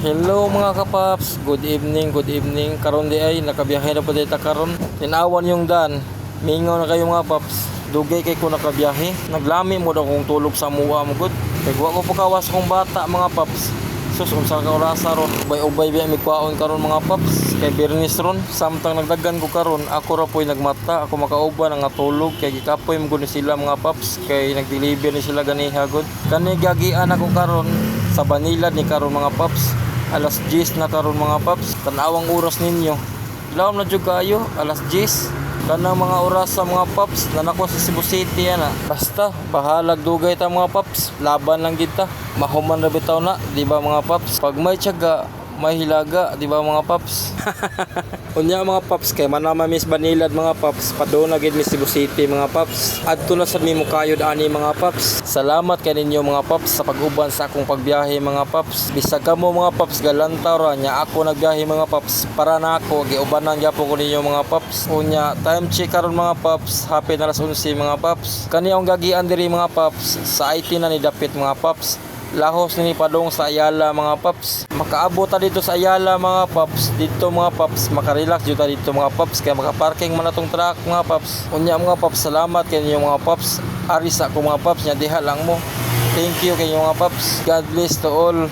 Hello mga kapaps, good evening. Karon di ay nakabiyahe na po dito karon. Tinawan yung dan. Mingaw na kayo mga paps. Dugay kay ko nakabiyahe. Naglami mo daw kung tulog sa muwa mo gud. Kay wa ko pagkawas kong bata mga paps. Sus unsa ka orasa ron? Ubay biya mi kwaon karon mga paps. Kay Bernis ron, samtang nagdagan ko karon, ako ra po'y nagmata. Ako makauban nga tulog kay gikapoy mo gud sila mga paps. Kay nagdeliver ni sila ganiha gud. Kani gagian ako karon sa Banilad ni karon mga paps. Alas 10 na karon mga paps. Tanawang oras ninyo. Laom na jud kayo, alas 10. Kanang mga oras sa mga paps na nako sa Cebu City ana. Basta bahalag dugay ta mga paps. Laban lang kita. Mahuman na bitaw na, di ba mga paps? Pag may tiyaga, may hilaga, di ba mga paps? Unya mga paps, kay manama Miss Banilad mga paps, paduna gid Miss Cebu City mga paps. Adto na sa mimo kayod ani mga paps. Salamat kay ninyo mga paps sa pag-uban sa akong pagbiyahe mga paps. Bisag kamo mga paps galantaw ra nya ako nagbiyahe mga paps para na ako giubanan gyapon ko ninyo mga paps. Unya time check karon mga paps, hapit na alas 11 mga paps. Kani ang gagian diri mga paps sa IT na ni dapit mga paps. Lahos ni padong sa Ayala mga paps. Makaabot ta dito sa Ayala mga paps. Dito mga paps, makarelax jud ta dito mga paps kaya makaparking man atong truck mga paps. Unya mga paps, salamat kay inyo mga paps. Ari sa ko mga paps nya diha lang mo. Thank you kay inyo mga paps. God bless to all.